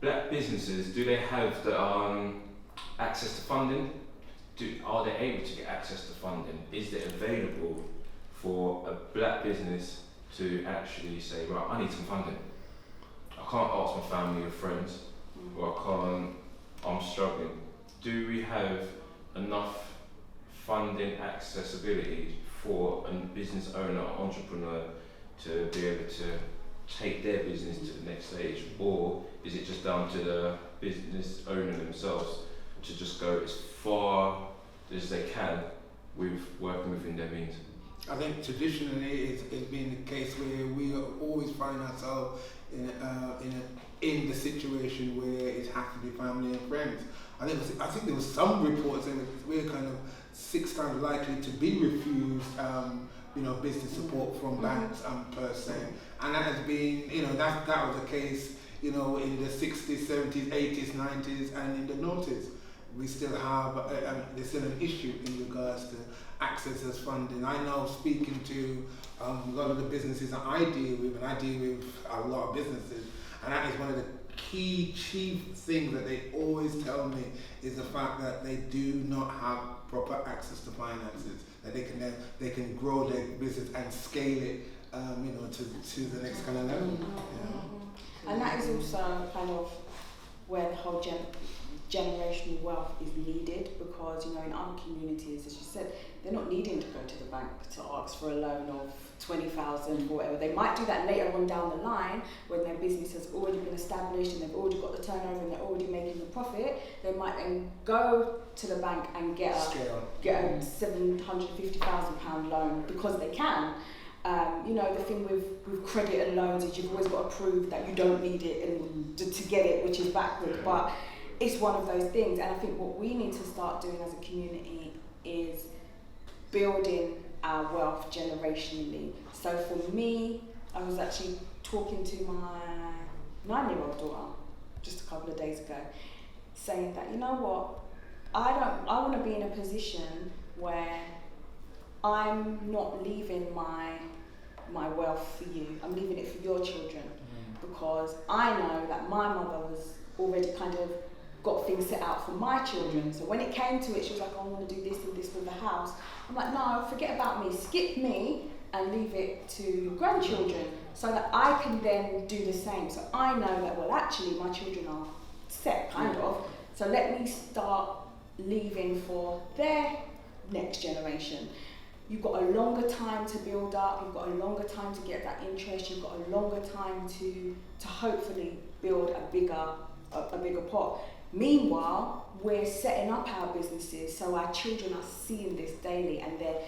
black businesses, do they have the access to funding? Are they able to get access to funding? Is it available for a black business to actually say, right, I need some funding. I can't ask my family or friends, or I'm struggling. Do we have enough funding accessibility for a business owner, entrepreneur to be able to take their business to the next stage? Or is it just down to the business owner themselves to just go as far as they can with working within their means? I think traditionally it's been the case where we always find ourselves in the situation where it has to be family and friends. I think there was some reports that we're kind of 6 times likely to be refused business support from banks per se, and that has been that was the case in the 60s, 70s, 80s, 90s, and in the noughties. We still have there's still an issue in regards to access as funding. I know, speaking to a lot of the businesses that I deal with, and I deal with a lot of businesses, and that is one of the key chief things that they always tell me is the fact that they do not have proper access to finances, that they can grow their business and scale it to the next kind of level. And that is also kind of where the whole generational wealth is needed, because in other communities, as you said, they're not needing to go to the bank to ask for a loan of 20,000 or whatever. They might do that later on down the line when their business has already been established and they've already got the turnover and they're already making the profit. They might then go to the bank and get a £750,000 loan because they can. The thing with credit and loans is you've always got to prove that you don't need it and to get it, which is backwards. But it's one of those things, and I think what we need to start doing as a community is building our wealth generationally. So for me, I was actually talking to my 9-year-old daughter just a couple of days ago, saying that, I want to be in a position where I'm not leaving my wealth for you, I'm leaving it for your children, because I know that my mother was already kind of got things set out for my children. So when it came to it, she was like, I want to do this and this with the house. I'm like, no, forget about me, skip me and leave it to your grandchildren so that I can then do the same. So I know that, well, actually my children are set, kind of. So let me start leaving for their next generation. You've got a longer time to build up, you've got a longer time to get that interest, you've got a longer time to hopefully build a bigger pot. Meanwhile, we're setting up our businesses so our children are seeing this daily and they're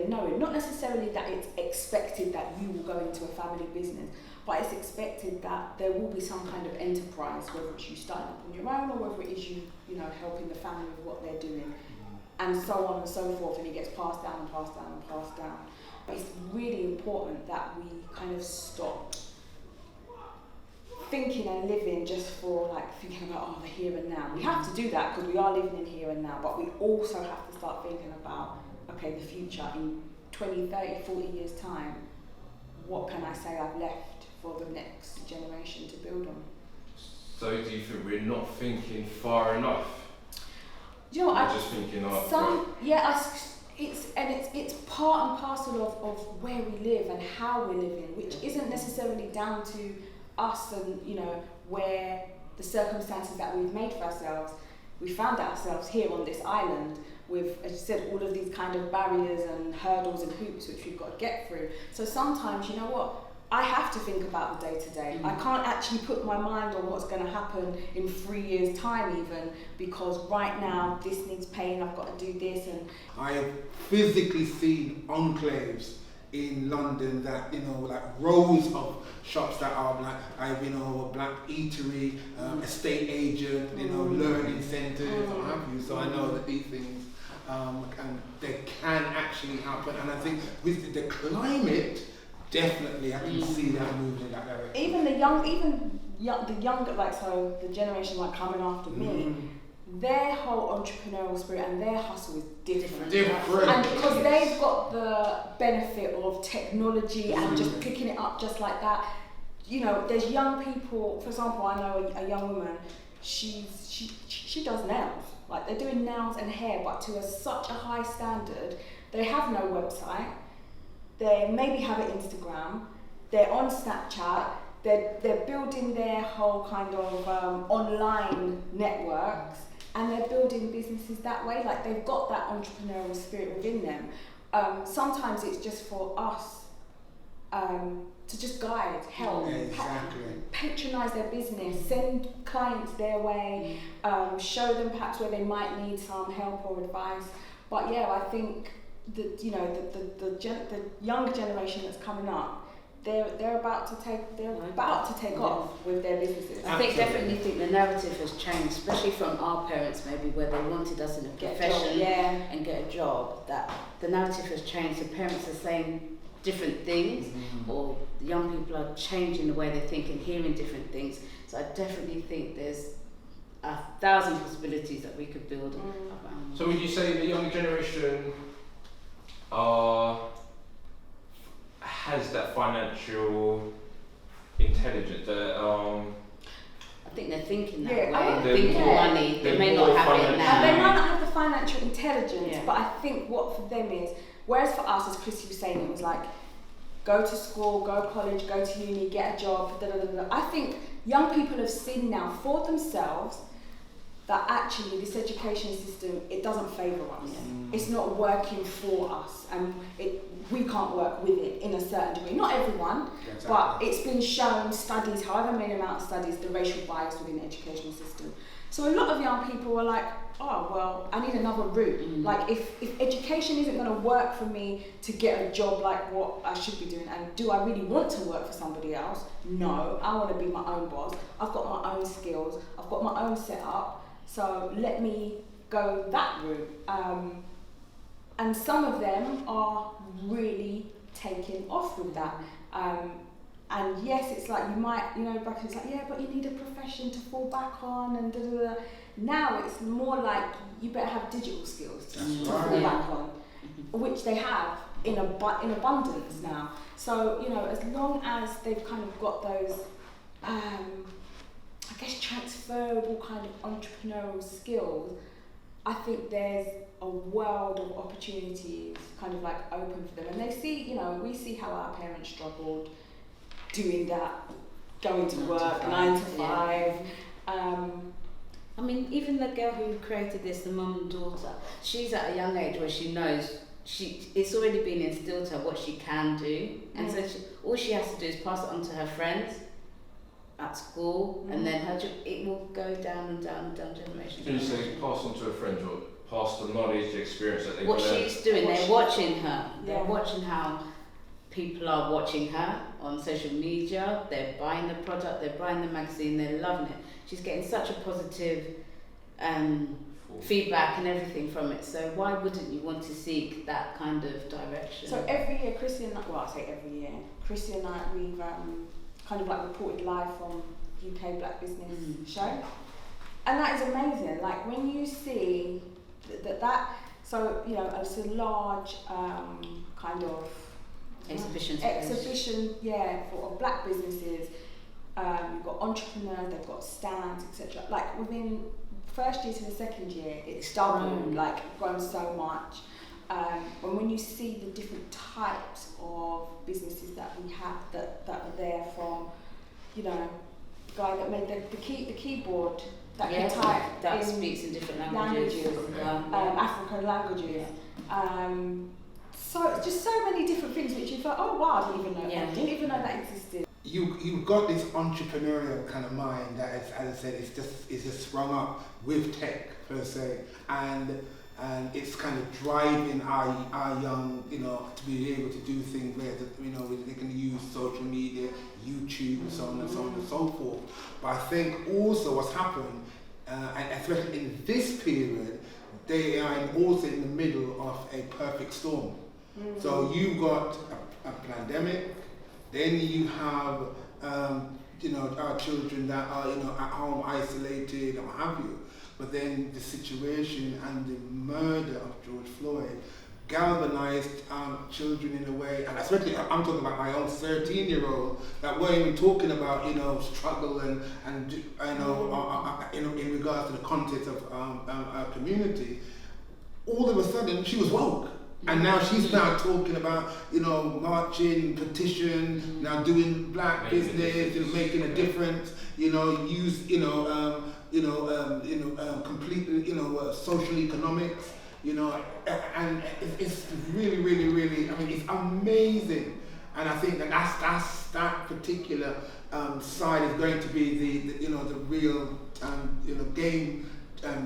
knowing, not necessarily that it's expected that you will go into a family business, but it's expected that there will be some kind of enterprise, whether it's you starting up on your own or whether it is you helping the family with what they're doing, and so on and so forth, and it gets passed down and passed down and passed down. It's really important that we kind of stop thinking and living just for thinking about the here and now. We have to do that because we are living in here and now, but we also have to start thinking about, the future in 20, 30, 40 years time. What can I say I've left for the next generation to build on? So do you think we're not thinking far enough? We're just thinking it's part and parcel of where we live and how we're living, which isn't necessarily down to us and where the circumstances that we've made for ourselves. We found ourselves here on this island with, as you said, all of these kind of barriers and hurdles and hoops which we've got to get through. So sometimes, I have to think about the day to day. I can't actually put my mind on what's going to happen in 3 years' time even, because right now this needs paying, I've got to do this. And I have physically seen enclaves in London that, rows of shops that are black eatery, estate agent, learning centres, what have you. So I know that these things and they can actually happen. And I think with the climate, definitely I can see that moving in that direction. Even the younger, so the generation coming after me, their whole entrepreneurial spirit and their hustle is different. And because they've got the benefit of technology and just picking it up just like that, you know, there's young people. For example, I know a young woman. She does nails. Like they're doing nails and hair, but to such a high standard. They have no website. They maybe have an Instagram. They're on Snapchat. They're building their whole kind of online networks, and they're building businesses that way. Like they've got that entrepreneurial spirit within them. Sometimes it's just for us to just guide, help, patronise their business, send clients their way, show them perhaps where they might need some help or advice. But yeah, I think that, you know, the younger generation that's coming up, they're about to take off with their businesses. I definitely think the narrative has changed, especially from our parents maybe, where they wanted us in a profession and get a job. That the narrative has changed. The parents are saying different things, or the young people are changing the way they think and hearing different things. So I definitely think there's 1,000 possibilities that we could build around. So would you say the younger generation has that financial intelligence? I think they're thinking that Yeah, way, thinking money. They may not have it now. They might not have the financial intelligence, but I think what for them is, whereas for us, as Chrissy was saying, it was like, go to school, go to college, go to uni, get a job, I think young people have seen now for themselves that actually this education system, it doesn't favour us. It's not working for us, and we can't work with it in a certain degree. Not everyone, but it's been shown, studies, however many amount of studies, the racial bias within the education system. So a lot of young people are like, oh, well, I need another route. Like if education isn't going to work for me to get a job like what I should be doing, and do I really want to work for somebody else? No, I want to be my own boss. I've got my own skills. I've got my own setup. So let me go that route. And some of them are really taking off with that. And yes, it's like you might, you know, back it's like, yeah, but you need a profession to fall back on and da da da. Now it's more like you better have digital skills to fall back on, which they have in abundance now. So, you know, as long as they've kind of got those, I guess, transferable kind of entrepreneurial skills, I think there's a world of opportunities kind of like open for them. And they see, you know, we see how our parents struggled doing that, going to work 9 to 5. I mean, even the girl who created this, the mum and daughter, she's at a young age where she knows it's already been instilled to her what she can do, and so all she has to do is pass it on to her friends at school, and then it will go down and down and down generations. So you say pass on to a friend, or pass the knowledge, the experience that they've learned. What she's doing, they're watching her. They're watching how people are watching her on social media. They're buying the product, they're buying the magazine, they're loving it. She's getting such a positive feedback and everything from it. So why wouldn't you want to seek that kind of direction? So every year, Chrissy and I, well, I say every year, Chrissy and I, we've kind of like reported live from UK Black Business Show. And that is amazing. Like when you see that so, you know, it's a large kind of exhibition, for black businesses. You've got entrepreneurs, they've got stands, etc. Like within first year to the second year, it's doubled, grown so much. And when you see the different types of businesses that we have that are there, from, you know, the guy that made the keyboard that can type that speaks in different languages. African languages. So it's just so many different things which you thought, oh wow, I didn't even know that existed. You've got this entrepreneurial kind of mind that is, as I said, it's just sprung up with tech per se, and it's kind of driving our young, you know, to be able to do things where, you know, they can use social media, YouTube, and so on and so on and so forth. But I think also what's happened, and especially in this period, they are also in the middle of a perfect storm. So you've got a pandemic, then you have, you know, our children that are, you know, at home isolated and what have you. But then the situation and the murder of George Floyd galvanized children in a way, and especially I'm talking about my own 13-year-old that weren't even talking about struggle and in regards to the context of our community. All of a sudden she was woke. And now she's now talking about, marching, petition, now doing black business, making a difference, completely, social economics, and it's really, really, really, it's amazing. And I think that particular side is going to be the real, game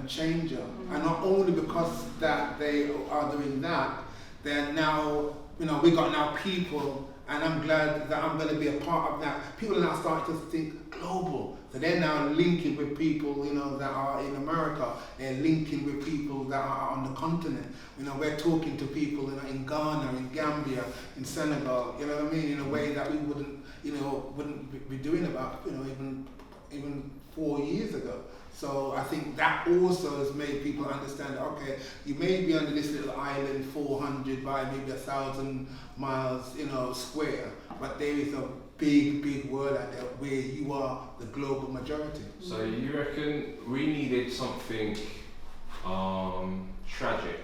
changer. And not only because that they are doing that, they're now, we got now people, and I'm glad that I'm going to be a part of that. People are now starting to think global. So they're now linking with people, that are in America. They're linking with people that are on the continent. We're talking to people in Ghana, in Gambia, in Senegal, in a way that we wouldn't be doing about, even 4 years ago. So I think that also has made people understand that, okay, you may be under this little island 400 by maybe 1,000 miles, square, but there is a big, big world out there where you are the global majority. So you reckon we needed something tragic,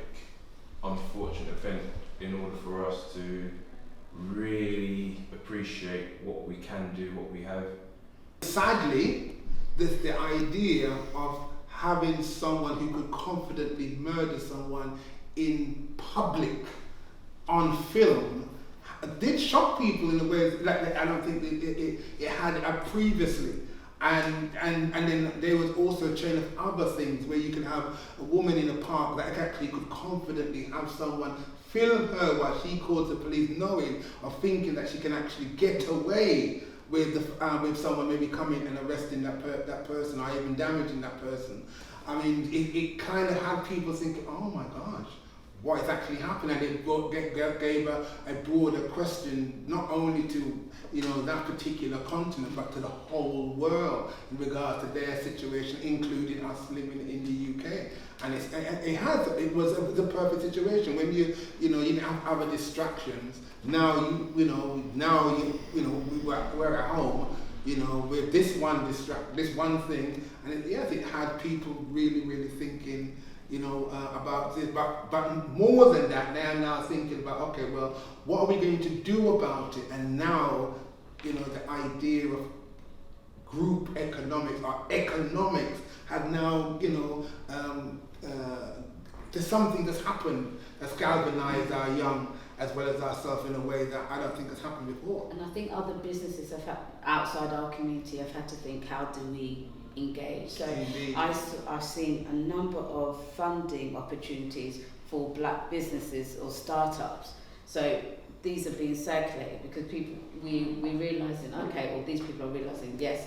unfortunate event in order for us to really appreciate what we can do, what we have? Sadly, the idea of having someone who could confidently murder someone in public on film did shock people in a way like I don't think it had previously. And then there was also a chain of other things where you can have a woman in a park that actually could confidently have someone film her while she calls the police, knowing or thinking that she can actually get away with someone maybe coming and arresting that person or even damaging that person. It kind of had people thinking, oh my gosh, what is actually happening? And it gave a broader question, not only to that particular continent, but to the whole world in regards to their situation, including us living in the UK. And it was the perfect situation when you didn't have other distractions. Now we're at home, with this one thing, and it had people really, really thinking, about this, but more than that, they are now thinking about, okay, well, what are we going to do about it? And now, the idea of group economics or economics have now, there's something that's happened that's galvanized our young as well as ourselves in a way that I don't think has happened before. And I think other businesses outside our community have had to think, how do we engage? So I've seen a number of funding opportunities for black businesses or startups. So these are being circulated because we're realising, okay, well, these people are realising, yes,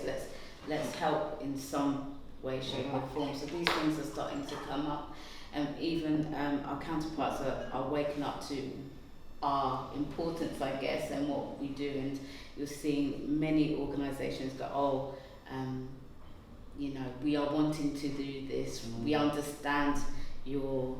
let's help in some way, shape or form. So these things are starting to come up, and even our counterparts are waking up to our importance, I guess, and what we do. And you're seeing many organisations go, we are wanting to do this. We understand your.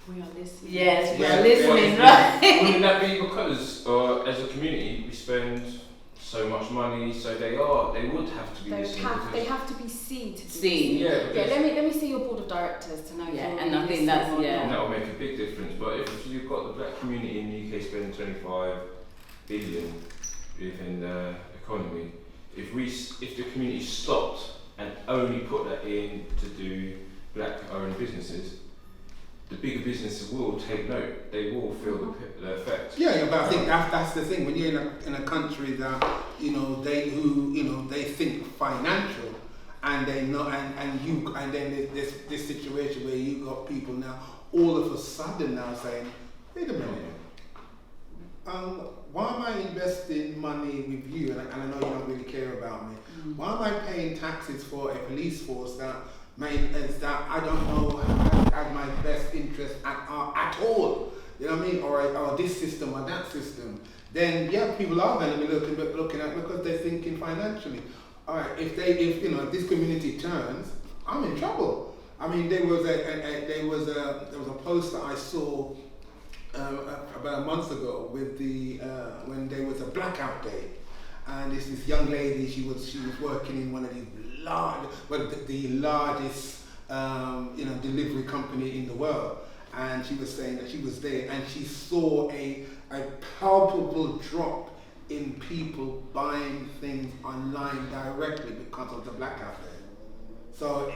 We are listening. Yes, we are listening, right? Wouldn't that be because, as a community, we spend so much money, so they would have to be listening. They have to be seen to be seen. Yeah. Let me see your board of directors to know. Yeah, and I think that's And that will make a big difference. But if you've got the black community in the UK spending 25 billion within the economy, if the community stopped and only put that in to do black-owned businesses, the bigger businesses will take note. They will feel the effect. Yeah, but I think that's the thing. When you're in a country that they think financial, and they know, and then there's this situation where you got people now all of a sudden now saying, wait a minute, why am I investing money with you? And I know you don't really care about me. Why am I paying taxes for a police force that I don't know has my best interest at all? You know what I mean? Or this system or that system. Then people are going to be looking at because they're thinking financially. All right, if this community turns, I'm in trouble. I mean, there was a post that I saw about a month ago with the when there was a blackout day, and this young lady, she was working in one of these the largest delivery company in the world, and she was saying that she was there and she saw a palpable drop in people buying things online directly because of the blackout day. So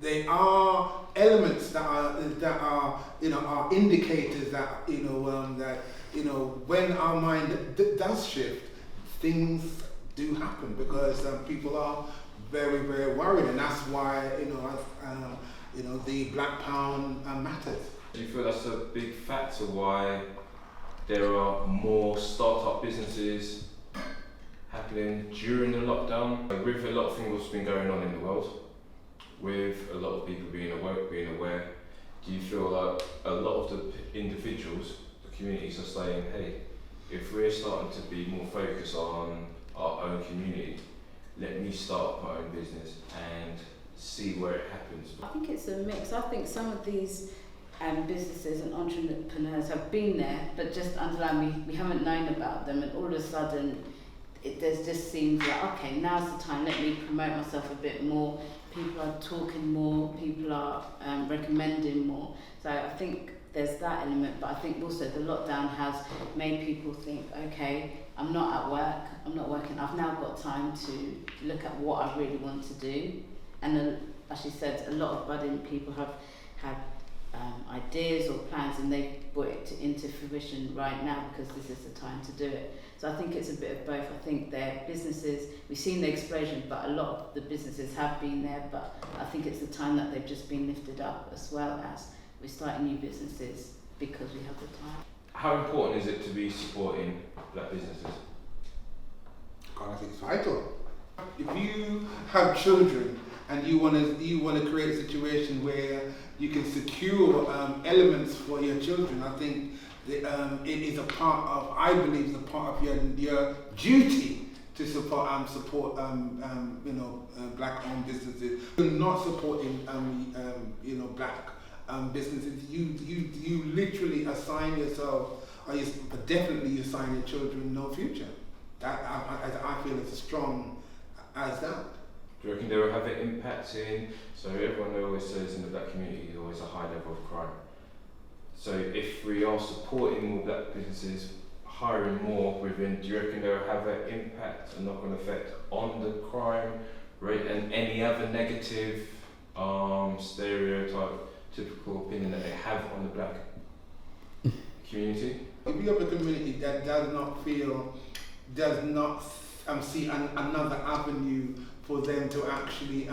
there are elements that are are indicators that when our mind does shift, things do happen because people are very, very worried, and that's why the black pound matters. Do you feel that's a big factor why there are more startup businesses happening during the lockdown? With a lot of things that's been going on in the world, with a lot of people being aware, do you feel like a lot of the individuals, the communities are saying, hey, if we're starting to be more focused on our own community, let me start my own business and see where it happens? I think it's a mix. I think some of these businesses and entrepreneurs have been there, but just underlying we haven't known about them, and all of a sudden there's just seems like, okay, now's the time, let me promote myself a bit more. People are talking more, people are recommending more. So I think there's that element, but I think also the lockdown has made people think, okay, I'm not at work, I'm not working, I've now got time to look at what I really want to do. And as she said, a lot of budding people have had ideas or plans, and they've brought it into fruition right now because this is the time to do it. So I think it's a bit of both. I think their businesses, we've seen the explosion, but a lot of the businesses have been there, but I think it's the time that they've just been lifted up, as well as we're starting new businesses because we have the time. How important is it to be supporting black businesses? I think it's vital. If you have children and you want to create a situation where you can secure elements for your children, I think that, it is I believe it's a part of your duty to support black-owned businesses. You're not supporting black businesses. You literally assign yourself, but definitely you assign your children no future. That I feel it's as strong as that. Do you reckon they will have an impact in, so everyone always says in the black community there's always a high level of crime. So if we are supporting more black businesses, hiring more within, do you reckon they will have an impact, a knock-on effect on the crime rate and any other negative stereotype, typical opinion that they have on the black community? If you have a community that does not see another avenue for them to actually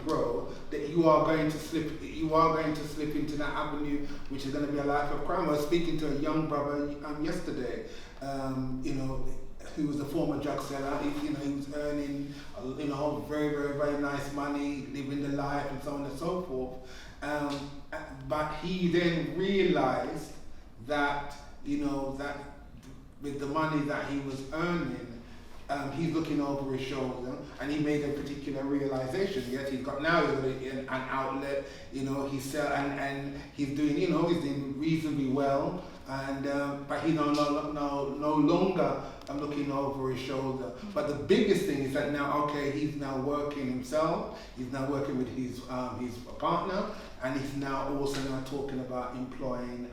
grow, that you are going to slip into that avenue, which is going to be a life of crime. I was speaking to a young brother yesterday, who was a former drug seller. He was earning very, very, very nice money, living the life and so on and so forth. But he then realized that that with the money that he was earning, he's looking over his shoulder, and he made a particular realization. Yes, he's got an outlet. He's doing reasonably well, and but he's no longer looking over his shoulder. But the biggest thing is that now, he's now working himself. He's now working with his partner, and he's now also talking about employing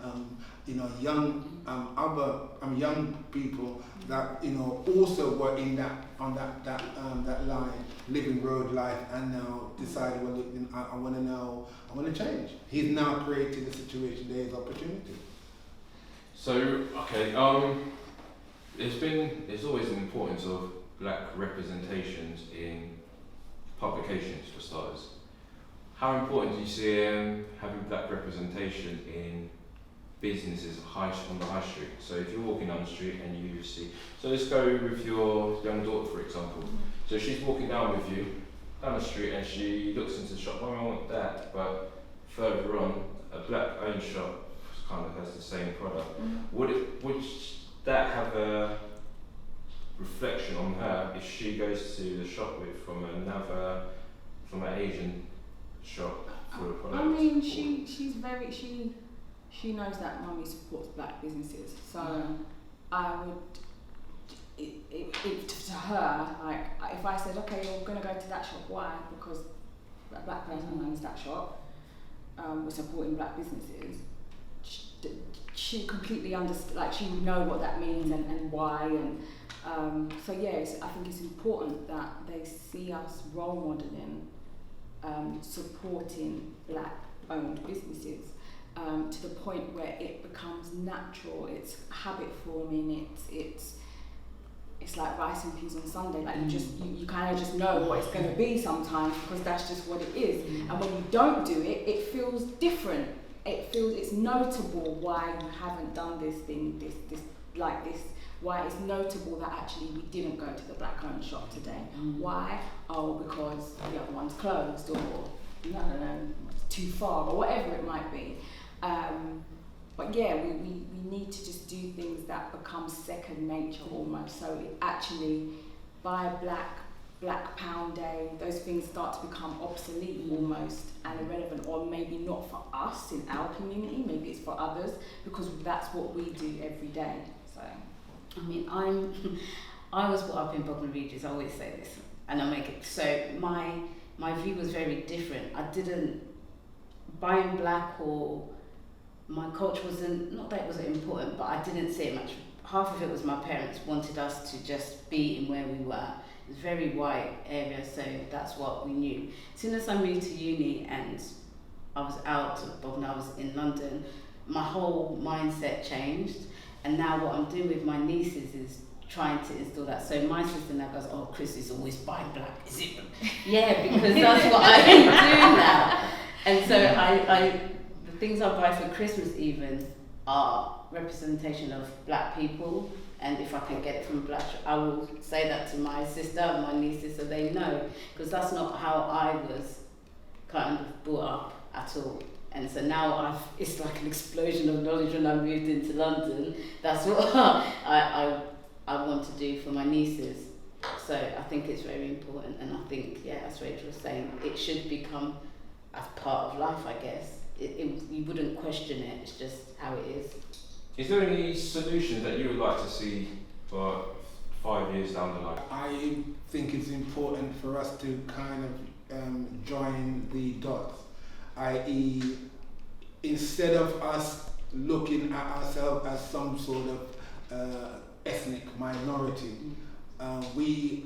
young people that also were in that line, living road life, and now decided, I want to change. He's now created a situation. There is opportunity. So there's always an importance of black representations in publications, for starters. How important do you see having black representation in businesses on the high street? So if you're walking down the street and you see, so let's go with your young daughter, for example. So she's walking down with you down the street and she looks into the shop, I want that, but further on, a black owned shop kind of has the same product. Would that have a reflection on her if she goes to the shop from an Asian shop for a product? I mean, she's very she knows that mummy supports black businesses. So I would, to her, like, if I said, okay, you're going to go to that shop, why? Because a black person owns that shop, we're supporting black businesses, she completely understand, like, she would know what that means and why. And so yes, I think it's important that they see us role modelling, supporting black owned businesses, to the point where it becomes natural, it's habit forming, it's like rice and peas on Sunday, like you kind of just know what it's going to be sometimes, because that's just what it is. And when you don't do it, it feels different. It's notable why you haven't done this thing, this why it's notable that actually we didn't go to the black owned shop today. Why? Oh, because the other one's closed, or I don't know, it's too far, or whatever it might be. But yeah, we need to just do things that become second nature almost. So it actually, by Black Pound Day, those things start to become obsolete almost and irrelevant, or maybe not for us in our community, maybe it's for others, because that's what we do every day. So, I mean, I was brought up in Bognor Regis, I always say this, and I make it, so my view was very different. I didn't, buying black, or my culture wasn't, not that it wasn't important, but I didn't see it much. Half of it was my parents wanted us to just be in where we were. It was a very white area, so that's what we knew. As soon as I moved to uni and I was out of Bognor, I was in London, my whole mindset changed. And now what I'm doing with my nieces is trying to instill that. So my sister now goes, oh, Chris is always buying black, is it? Yeah, because that's what I'm doing now. And so the things I buy for Christmas even are representation of black people. And if I can get it from black, I will say that to my sister and my nieces so they know, because that's not how I was kind of brought up at all. And so now it's like an explosion of knowledge when I moved into London. That's what I want to do for my nieces. So I think it's very important, and I think, yeah, as Rachel was saying, it should become as part of life, I guess. You wouldn't question it, it's just how it is. Is there any solutions that you would like to see for 5 years down the line? I think it's important for us to kind of join the dots, i.e., instead of us looking at ourselves as some sort of ethnic minority, we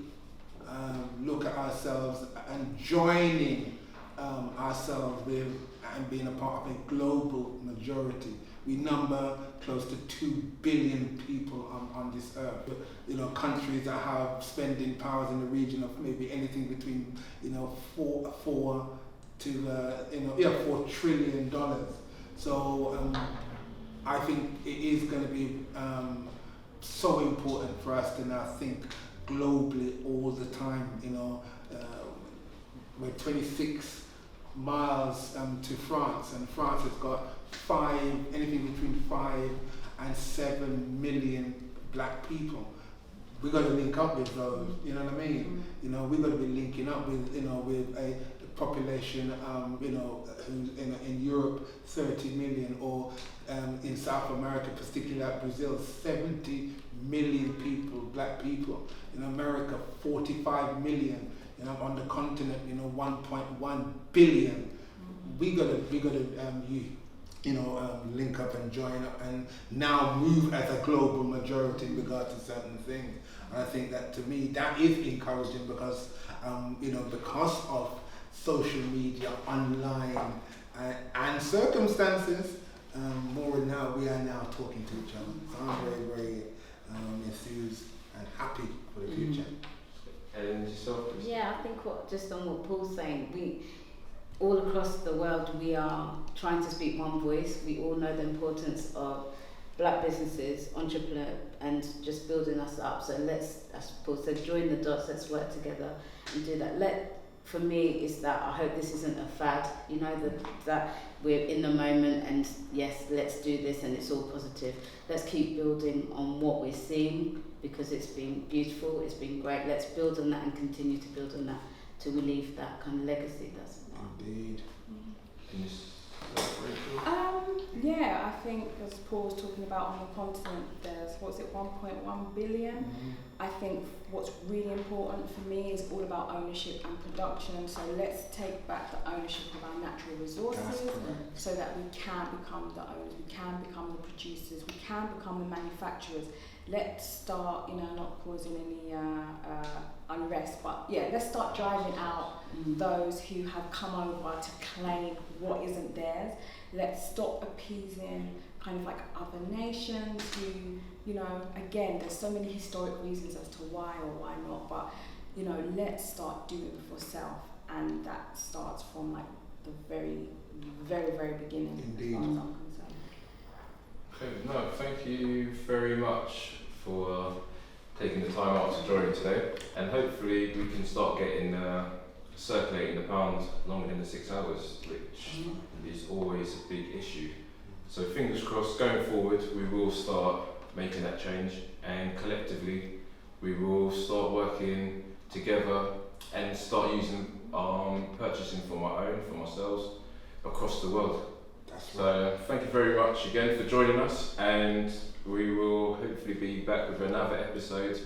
look at ourselves and joining ourselves with and being a part of a global majority. We number close to 2 billion people on this earth. You know, countries that have spending powers in the region of maybe anything between, $4 trillion. So I think it is going to be so important for us to now think globally all the time. We're 26 miles to France, and France has got anything between 5 and 7 million black people. We've got to link up with those, you know what I mean? We've got to be linking up with, with a population, who's in Europe 30 million, or in South America, particularly like Brazil, 70 million people, black people. In America, 45 million. On the continent, 1.1 billion. We gotta link up and join up and now move as a global majority in regard to certain things. And I think that, to me, that is encouraging because, because of social media, online, and circumstances, more and now we are now talking to each other. So I'm very, very enthused and happy for the future. And yourself? Yeah, I think just on what Paul's saying, we all across the world, we are trying to speak one voice. We all know the importance of black businesses, entrepreneur, and just building us up. So let's, as Paul said, join the dots, let's work together and do that. For me, is that I hope this isn't a fad, that we're in the moment and yes, let's do this and it's all positive. Let's keep building on what we're seeing because it's been beautiful, it's been great. Let's build on that and continue to build on that till we leave that kind of legacy. That's indeed. Yeah, I think, as Paul was talking about on the continent, there's, 1.1 billion? Mm-hmm. I think what's really important for me is all about ownership and production. So let's take back the ownership of our natural resources so that we can become the owners, we can become the producers, we can become the manufacturers. Let's start, not causing any unrest, but yeah, let's start driving out those who have come over to claim what isn't theirs. Let's stop appeasing kind of like other nations who, again, there's so many historic reasons as to why or why not, but, let's start doing it for self, and that starts from like the very, very, very beginning. Indeed. As far as I'm concerned. Okay, no, thank you very much for taking the time out to join today, and hopefully we can start getting circulating the pound longer than the 6 hours, which is always a big issue. So fingers crossed, going forward we will start making that change, and collectively we will start working together and start using purchasing for ourselves across the world. So thank you very much again for joining us, and we will hopefully be back with another episode